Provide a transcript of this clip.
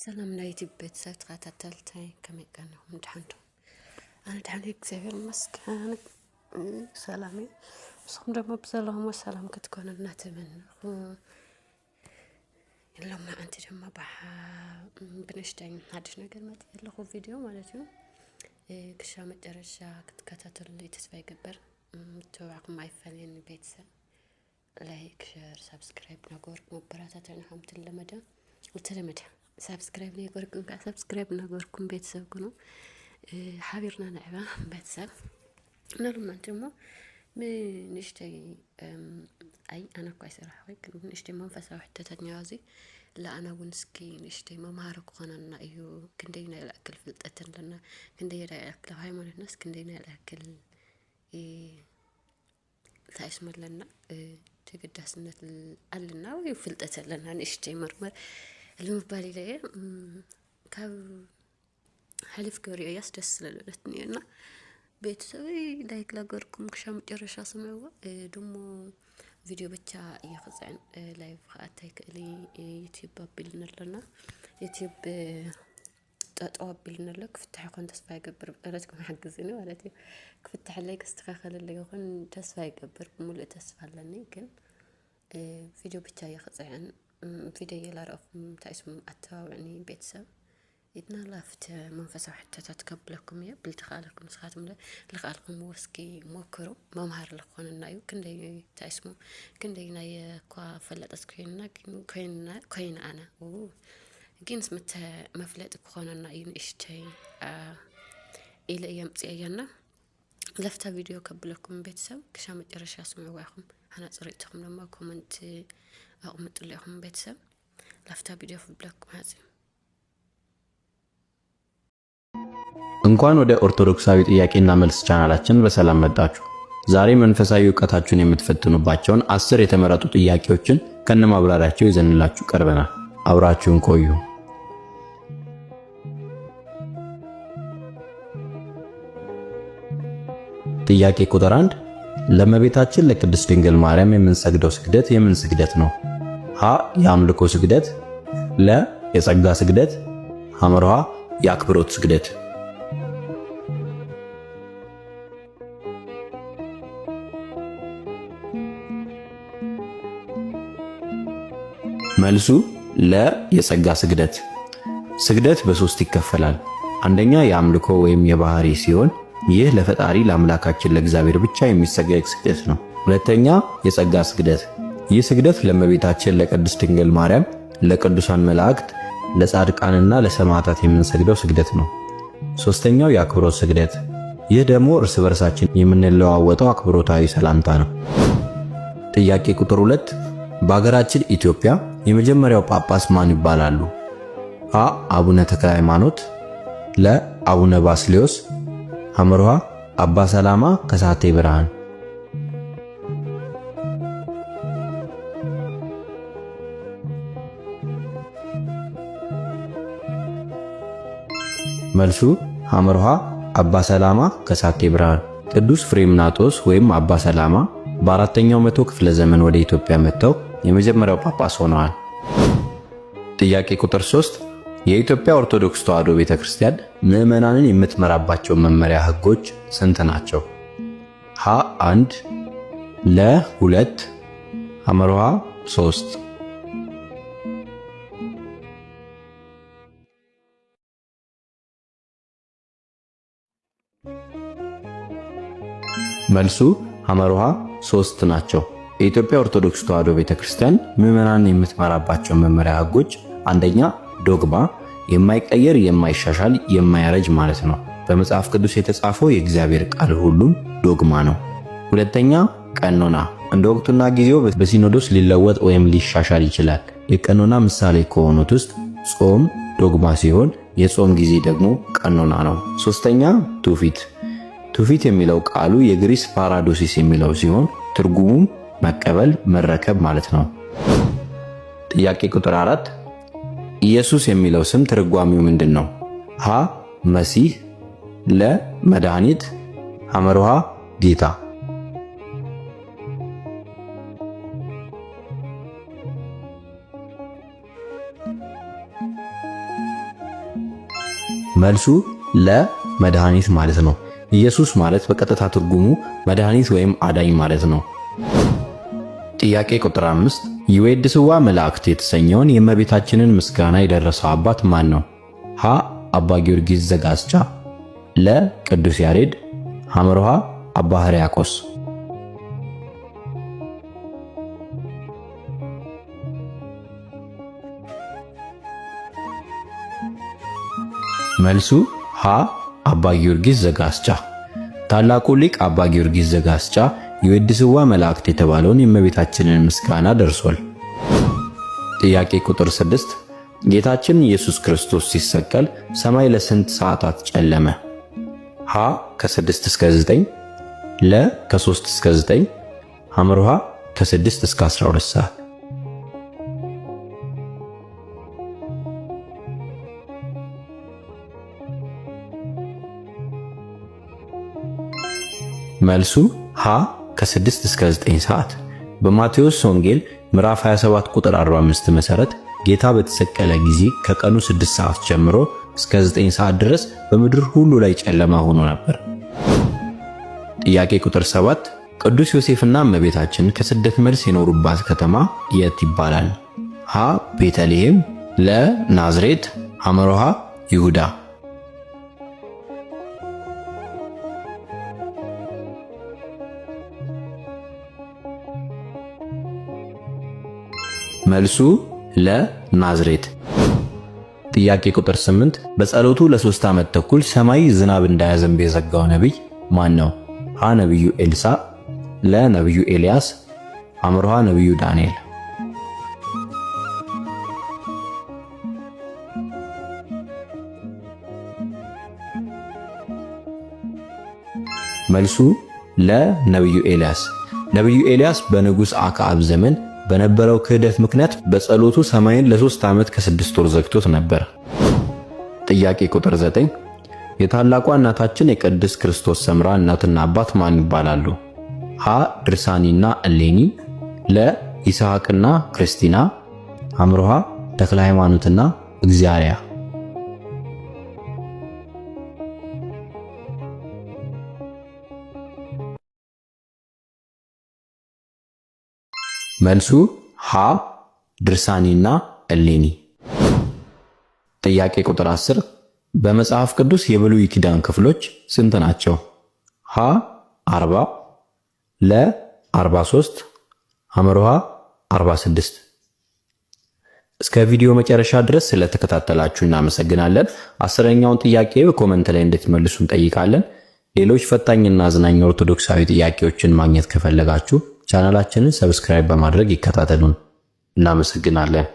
سلام نايتي بيت سات قاتلتاي كم كان امتحنتم أنا دحين كثير مسكان سلامي بسم الله بسلام وسلام كتكون الناتمن إلا ما أنت جمع بح بنشتين هادش نقدر ما تيلخو فيديو مالتو كشامة درجة كتكتت اللي تسوي قبر توعق ما يفعلين بيتسا لايك شير سبسكرايب نقول مباراتات نحوم تلمده وتلمده سبسكرايب لي يقولكم سبسكرايب نقولكم بيتسا كنو حبيرنا نعبا بيتسا نرمى انتمو نشتي اي انا كويس راح ويك نشتي منفسه حتى تنيازي لا انا ونسكي نشتي ما مارك خننا ايو كندينا الاكل فلتت لنا كندينا الاكل هاي مال الناس كندينا الاكل تاسمر لنا تقدسنا لنا ويفلتت لنا نشتي مرمر المبالي لي كاب حلف كوريا يستس للتنينا ቤተሰበይ ላይክ ላገርኩም ክሻም ጨረሻ ሰማው ደሞ ቪዲዮ ብቻ ይፈጽን ላይቭ አታይ ከሊ ዩቲዩብ አብልነለና ዩቲዩብ ተጣጣብልነለ ክፍታህ ኮን ተስፋ ይገበር በረትኩም حግዝኒ ማለት ክፍታህ ላይ ከስተካከለ ይሆን ተስፋ ይገበር ሙሉ ተስፋ አለኒ ግን ቪዲዮ ብቻ ይፈጽን ቪዲዮ ይላራፍም ታይስም አታውኒ ቤተሰብ إدنا لافت منفسه حتى تتقبلكم يا بلتخالكم سخاتم لخالكم وسكي موكرو ما مهار لخون النايو كندي تاسمو كندي ناي كوا فلت اسكينا كاين انا جينس متى مفلت كون النايو اشتي الى ايام صيانا لفتا فيديو قبلكم بيتسب كشام جرش اسمعوكم انا صريتكم لما كومنت اقمط لكم بيتسب لفتا فيديو قبلكم هذه እንኳን ወደ ኦርቶዶክሳዊ ጥያቄና መልስ ቻናላችን በሰላም መጣችሁ። ዛሬ መንፈሳዊ ዕውቀታችሁን የምትፈትኑባቸውን 10 የተመረጡ ጥያቄዎችን ከነማብራሪያቸው ይዘንላችሁ ቀርበናል። አብራችሁን ቆዩ። ጥያቄ ቁጥር 1 ለእመቤታችን ለቅድስት ድንግል ማርያም የምንሰግደው ስግደት የምን ስግደት ነው? ሀ የአምልኮ ስግደት፣ ለ የጸጋ ስግደት፣ ሐመርሃ የአክብሮት ስግደት። መልሱ ለ የጸጋ ስግደት። ስግደት በሶስት ይከፈላል። አንደኛ የአምልኮ ወይም የባህሪ ሲሆን ይህ ለፈጣሪ ለአምላካችን ለእግዚአብሔር ብቻ የሚሰገድ ስግደት ነው። ሁለተኛ የጸጋ ስግደት። ይህ ስግደት ለእመቤታችን ለቅድስት ድንግል ማርያም፣ ለቅዱሳን መላእክት፣ ለጻድቃንና ለሰማዕታት የምንሰግደው ስግደት ነው። ሶስተኛው የአክብሮት ስግደት። ይህ ደግሞ እርስ በርሳችን የምንለዋወጠው አክብሮታዊ ሰላምታ ነው። ጥያቄ ቁጥር 2 በአገራችን ኢትዮጵያ የመጀመሪያው ጳጳስ ማን ይባላሉ? ሀ አቡነ ተክለ ሃይማኖት፣ ለ አቡነ ባስልዮስ፣ ሐመርሃ አባ ሰላማ ከሳቴ ብርሃን። መልሱ ሐመርሃ አባ ሰላማ ከሳቴ ብርሃን። ቅዱስ ፍሬምናጦስ ወይም አባ ሰላማ በአራተኛው መቶ ክፍለ ዘመን ወደ ኢትዮጵያ መጥተው የመጀመሪያው ጳጳስ ሆነዋል። ጥያቄ ቁጥር 3 የኢትዮጵያ ኦርቶዶክስ ተዋሕዶ ቤተክርስቲያን ምዕመናንን የምትመራባቸው መመሪያ ህጎች ስንት ናቸው? ሀ 1፣ ለ 2፣ ሐመርሃ 3። መልሱ ሐመርሃ 3 ናቸው። የኢትዮጵያ ኦርቶዶክስ ተዋሕዶ ቤተክርስቲያን ምዕመናንን የምትመራባቸው መመሪያ ህጎች አንደኛ ዶግማ፣ የማይቀየር የማይሻሻል የማያረጅ ማለት ነው። በመጽሐፍ ቅዱስ የተጻፈው የእግዚአብሔር ቃል ሁሉም ዶግማ ነው። ሁለተኛ ቀኖና፣ እንደ ወቅቱና ጊዜው በሲኖዶስ ሊለወጥ ወይም ሊሻሻል ይችላል። የቀኖና ምሳሌ ከሆኑት ውስጥ ጾም ዶግማ ሲሆን የጾም ጊዜ ደግሞ ቀኖና ነው። ሶስተኛ ትውፊት። ትውፊት የሚለው ቃሉ የግሪስ ፓራዶሲስ የሚለው ሲሆን ትርጉሙም መቀበል መረከብ ማለት ነው። ጥያቄ ቁጥር 4 ኢየሱስ የሚለው ስም ትርጓሜው ምንድነው? ሀ መሲህ፣ ለ መድኃኒት፣ ሐመርሃ ጌታ። መልሱ ለ መድኃኒት ማለት ነው። ኢየሱስ ማለት በቀጥታ ትርጉሙ መድኃኒት ወይም አዳኝ ማለት ነው። ጥያቄ ቁጥር 5 ይዌድስዋ መላእክት የተሰኘውን የእመቤታችንን ምስጋና የደረሰው አባት ማን ነው? ሀ አባ ጊዮርጊስ ዘጋስጫ፣ ለ ቅዱስ ያሬድ፣ ሐመርሃ አባ ሕርያቆስ። መልሱ ሀ አባ ጊዮርጊስ ዘጋስጫ። ታላቁ ሊቅ አባ ጊዮርጊስ ዘጋስጫ ይዌድስዋ መላእክት የተባለውን የእመቤታችንን ምስጋና ደርሷል። ጥያቄ ቁጥር 6 ጌታችን ኢየሱስ ክርስቶስ ሲሰቀል ሰማይ ለስንት ሰዓታት ጨለመ? ሀ ከ6 እስከ 9፣ ለ ከ3 እስከ 9፣ ሐመርሃ ከ6 እስከ 12 ሰዓት። መልሱ ሀ ከ6 እስከ 9 ሰዓት። በማቴዎስ ወንጌል ምዕራፍ 27 ቁጥር 45 መሰረት ጌታ በተሰቀለ ጊዜ ከቀኑ 6 ሰዓት ጀምሮ እስከ 9 ሰዓት ድረስ በምድር ሁሉ ላይ ጨለማ ሆኖ ነበር። ጥያቄ ቁጥር 7 ቅዱስ ዮሴፍና እመቤታችን ከስደት መልስ የኖሩባት ከተማ የት ይባላል? ሀ ቤተልሔም፣ ለ ናዝሬት፣ ሐመርሃ ይሁዳ። መልሱ ለናዝሬት። ጥያቄ ቁጥር 8 በጸሎቱ ለ3 ዓመት ተኩል ሰማይ ዝናብ እንዳያዘንብ የዘጋው ነቢይ ማን ነው? ሀ ነቢዩ ኤልሳ፣ ለ ነቢዩ ኤልያስ፣ ሐመርሃ ነቢዩ ዳንኤል። መልሱ ለ ነቢዩ ኤልያስ። ነቢዩ ኤልያስ በንጉሥ አክዓብ ዘመን በነበረው ክህደት ምክንያት በጸሎቱ ሰማይን ለ3 ዓመት ከ6 ወር ዘግቶት ነበር። ጥያቄ ቁጥር 9 የታላቋ እናታችን የቅድስት ክርስቶስ ሰምራ እናትና አባት ማን ይባላሉ? ሀ ድርሳኒና እሌኒ፣ ለ ይስሐቅና ክርስቲና፣ ሐመርሃ ተክለ ሃይማኖትና እግዚአርያ። መልሱ ሀ ድርሳኒና እሌኒ። ጥያቄ ቁጥር 10 በመጽሐፍ ቅዱስ የብሉይ ኪዳን ክፍሎች ስንት ናቸው? ሀ 40፣ ለ 43፣ ሐመርሃ 46። እስከ ቪዲዮ መጨረሻ ድረስ ስለተከታተላችሁ እናመሰግናለን። 10ኛውን ጥያቄ በኮመንት ላይ እንድትመልሱ እንጠይቃለን። ሌሎች ፈታኝና አዝናኝ ኦርቶዶክሳዊ ጥያቄዎችን ማግኘት ከፈለጋችሁ ቻናላችንን ሰብስክራይብ በማድረግ ይከታተሉን። እናመሰግናለን።